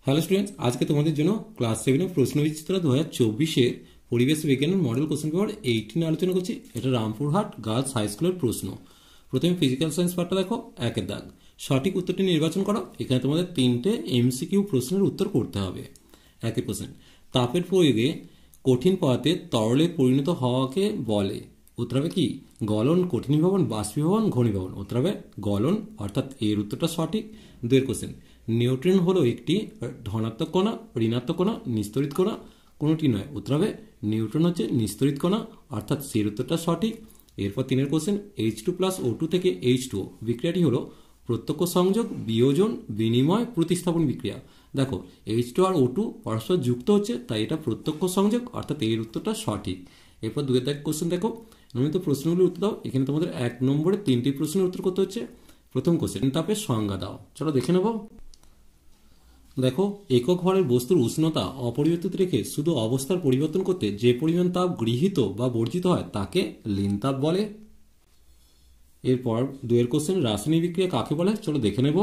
Hello students, আজকে তোমাদের জন্য ক্লাস 7 প্রশ্নবিচিত্রা 2024 পরিবেশ বিজ্ঞানের মডেল কোশ্চেন পেপার 18 আলোচনা করছি। এটা রামপুরহাট গার্লস হাই স্কুলের প্রশ্ন। প্রথমে ফিজিক্যাল সায়েন্স পার্টটা দেখো, একের দাগ। সঠিক উত্তরটি নির্বাচন করো। এখানে তোমাদের 3টে এমসিকিউ প্রশ্নের উত্তর করতে হবে। একের প্রশ্ন, তাপের প্রয়োগে কঠিন পদার্থে তরলে পরিণত হওয়াকে বলে। উত্তর হবে কি? গলন, কঠিনীভবন, বাষ্পীভবন, ঘনীভবন। উত্তর হবে গলন, অর্থাৎ এর উত্তরটা সঠিক। দুয়ের কোশ্চেন, নিউট্রন হলো একটি ধনাত্মক কণা, ঋণাত্মক কণা, নিস্তরিত কণা, কোনোটি নয়। উত্তর হবে নিউট্রন হচ্ছে নিস্তরিত কণা, অর্থাৎ এর উত্তরটা সঠিক। এরপর 3 কোশ্চেন, H2+O2 থেকে H2O বিক্রিয়াটি হলো প্রত্যক্ষ সংযোগ, বিয়োজন, বিনিময়, প্রতিস্থাপন বিক্রিয়া। দেখো H2 আর O2 পরস্পর যুক্ত হচ্ছে, তাই এটা প্রত্যক্ষ সংযোগ, অর্থাৎ এর উত্তরটা সঠিক। এরপর 2 কোশ্চেন দেখো, নিয়মিত প্রশ্নগুলোর উত্তর দাও। এখানে তোমাদের 1 নম্বরে 3টি প্রশ্নের উত্তর করতে হচ্ছে। প্রথম কোশ্চেন, তাপের সংজ্ঞা দাও। চলো দেখে নেব। দেখো, একক ভরের বস্তুর উষ্ণতা অপরিবর্তিত রেখে শুধু অবস্থার পরিবর্তন করতে যে পরিমাণ তাপ গৃহীত বা বর্জিত হয় তাকে লীন তাপ বলে। এরপর 2 কোশ্চেন, রাসায়নিক বিক্রিয়া কাকে বলে? চলো দেখে নেব।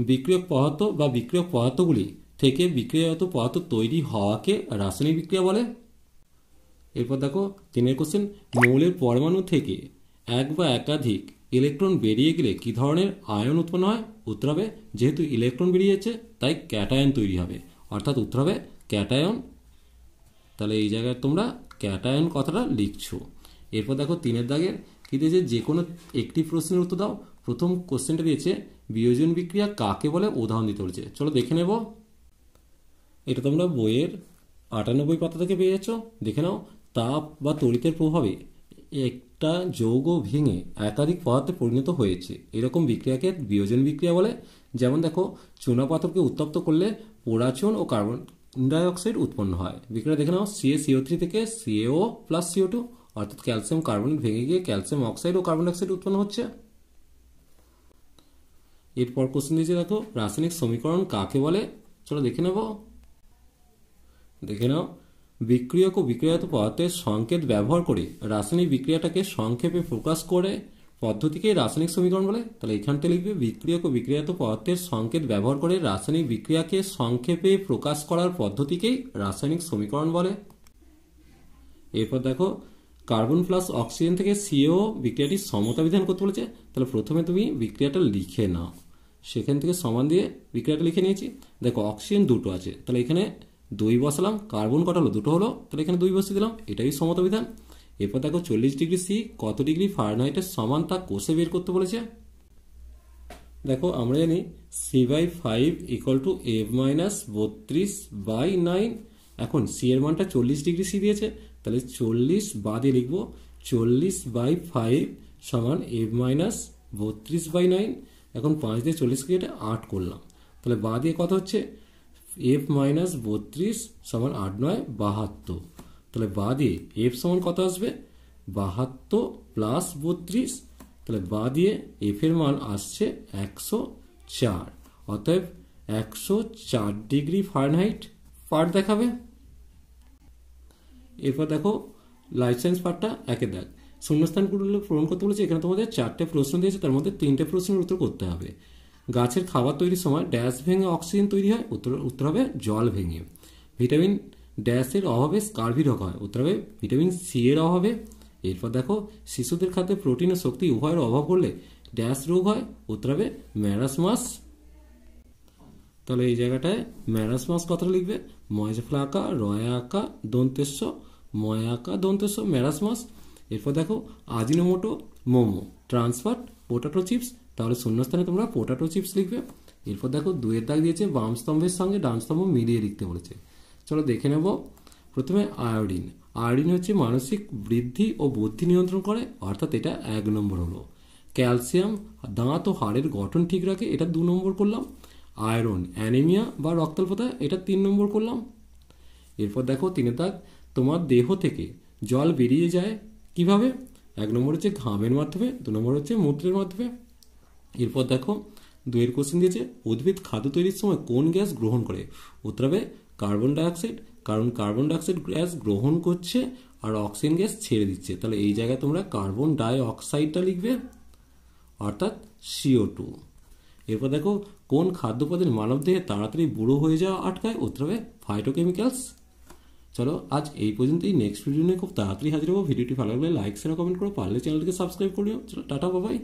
বিক্রিয়ক পদার্থ বা বিক্রিয়ক পদার্থগুলি থেকে বিক্রিয়াজাত পদার্থ তৈরি হওয়াকে রাসায়নিক বিক্রিয়া বলে। এরপর দেখো 3 কোশ্চেন, মৌলের পরমাণু থেকে এক বা একাধিক ইলেকট্রন বেরিয়ে গেলে কি ধরনের আয়ন উৎপন্ন হয়? উত্তর হবে, যেহেতু ইলেকট্রন বেরিয়েছে তাই ক্যাটায়ন তৈরি হবে, অর্থাৎ উত্তর হবে ক্যাটায়ন। তাহলে এই জায়গায় তোমরা ক্যাটায়ন কথাটা লিখছো। এরপর দেখো 3 দাগের কি দিয়েছে, যে কোনো একটি প্রশ্নের উত্তর দাও। প্রথম কোশ্চেনটা দিয়েছে বিয়োজন বিক্রিয়া কাকে বলে, উদাহরণ দিতে বলেছে। চলো দেখে নেব। এটা তোমরা বইয়ের 98 পাতা থেকে পেয়ে যাচ্ছ, দেখে নাও। তাপ বা তড়িতের প্রভাবে একটা যৌগ ভেঙে একাধিক পদার্থে পরিণত হয়েছে, এরকম বিক্রিয়াকে বিয়োজন বিক্রিয়া বলে। যেমন দেখো, চুনাপাথরকে উত্তপ্ত করলে পোড়াচুন ও কার্বন ডাইঅক্সাইড উৎপন্ন হয়। বিক্রিয়া দেখে নাও, CaCO3 থেকে CaO+CO2, অর্থাৎ ক্যালসিয়াম কার্বনেট ভেঙে গিয়ে ক্যালসিয়াম অক্সাইড ও কার্বন ডাইঅক্সাইড উৎপন্ন হচ্ছে। এরপর কোশ্চেন দিয়েছে, দেখো রাসায়নিক সমীকরণ কাকে বলে? চলো দেখে নেব। দেখে নাও, বিক্রিয়ক ও বিক্রিয়াজাত পদার্থের সংকেত ব্যবহার করে রাসায়নিক বিক্রিয়াটাকে সংক্ষেপে প্রকাশ করে পদ্ধতিকে রাসায়নিক সমীকরণ বলে। তাহলে এখানটা লিখবে, বিক্রিয়ক ও বিক্রিয়াজাত পদার্থের সংকেত ব্যবহার করে রাসায়নিক বিক্রিয়াকে সংক্ষেপে প্রকাশ করার পদ্ধতিকেই রাসায়নিক সমীকরণ বলে। এরপর দেখো, কার্বন প্লাস অক্সিজেন থেকে CO বিক্রিয়াটি সমতা বিধান করতে বলেছে। তাহলে প্রথমে তুমি বিক্রিয়াটা লিখে নাও, সেখান থেকে সমান দিয়ে বিক্রিয়াটা লিখে নিয়েছি। দেখো অক্সিজেন 2টো আছে, তাহলে এখানে 2 বসালাম। কার্বন কটা হলো? 2টো হলো, তাহলে এখানে 2 বসিয়ে দিলাম। এটাই সমতা বিধান। এরপর দেখো 40 ডিগ্রি সি কত ডিগ্রি ফারেনহাইটের সমান তা কোষে বের করতে বলেছে। দেখো আমরা জানি C/5 = F-32/9। এখন সি এর মানটা 40 ডিগ্রি সি দিয়েছে, তাহলে 40 বাদে লিখবো 40/5 সমান F-32/9। এখন 5 দিয়ে 40 কেটে 8 করলাম, তাহলে বা দিয়ে কত হচ্ছে? F-32 সমান 8 × 9 = 72। তাহলে বা দিয়ে F সমান কত আসবে? 72 + 32। তাহলে বা দিয়ে F এর মান আসছে 104, অতএব 104 ডিগ্রি ফারেনহাইট পার্ট দেখাবে। এরপর দেখো লাইফ সায়েন্স পার্টটা একের দাগ। শূন্যস্থানগুলো পূরণ করতে বলেছে। এখানে তোমাদের 4টে প্রশ্ন দিয়েছে, তার মধ্যে 3টে প্রশ্নের উত্তর করতে হবে। গাছের খাবার তৈরির সময় ড্যাশ ভেঙে অক্সিজেন তৈরি হয়। উত্তর হবে জল ভেঙে। ভিটামিন ড্যাশের অভাবে স্কারভি রোগ হয়। উত্তর হবে ভিটামিন সি এর অভাবে। এরপর দেখো, শিশুদের খাদ্যে প্রোটিন ও শক্তি উভয়ের অভাব করলে ড্যাশ রোগ হয়। উত্তর হবে ম্যারাসমাস। তাহলে এই জায়গাটায় ম্যারাসমাস কথাটা লিখবে, ময়জফলা আঁকা, রয়া আঁকা, দন্তেশ্ব, ময়া আঁকা, দন্তেশ্ব, ম্যারাসমাস। এরপর দেখো, আজিনোমোটো, মোমো, ট্রান্সফার, পোটাটো চিপস। তাহলে শূন্যস্থানে তোমরা পোটাটো চিপস লিখবে। এরপর দেখো 2 দাগ দিয়েছে, বাম স্তম্ভের সঙ্গে ডান স্তম্ভ মিলিয়ে লিখতে বলেছে। চলো দেখে নেব। প্রথমে আয়োডিন। আয়োডিন হচ্ছে মানসিক বৃদ্ধি ও বুদ্ধি নিয়ন্ত্রণ করে, অর্থাৎ এটা 1 নম্বর হলো। ক্যালসিয়াম দাঁত ও হাড়ের গঠন ঠিক রাখে, এটা 2 নম্বর করলাম। আয়রন অ্যানিমিয়া বা রক্তাল্পতা, এটা 3 নম্বর করলাম। এরপর দেখো 3 দাগ, তোমার দেহ থেকে জল বেরিয়ে যায় কিভাবে? 1 নম্বর হচ্ছে ঘামের মাধ্যমে, 2 নম্বর হচ্ছে মূত্রের মাধ্যমে। এরপর দেখো 2 কোশ্চেন দিয়েছে, উদ্ভিদ খাদ্য তৈরির সময় কোন গ্যাস গ্রহণ করে? উত্তর হবে কার্বন ডাইঅক্সাইড, কারণ কার্বন ডাইঅক্সাইড গ্যাস গ্রহণ করছে আর অক্সিজেন গ্যাস ছেড়ে দিচ্ছে। তাহলে এই জায়গায় তোমরা কার্বন ডাইঅক্সাইডটা লিখবে, অর্থাৎ CO2। এরপর দেখো কোন খাদ্য উপাদান মানবদেহে তাড়াতাড়ি বুড়ো হয়ে যাওয়া আটকায়, উত্তর হবে ফাইটোকেমিক্যালস। চলো আজ এই পর্যন্তই, নেক্সট ভিডিও নিয়ে খুব তাড়াতাড়ি হাজির হবো। ভিডিওটি ভালো লাগলে লাইক শেয়ার কমেন্ট করো, পারলে চ্যানেলটিকে সাবস্ক্রাইব করিও। চলো টাটা, বাই বাই।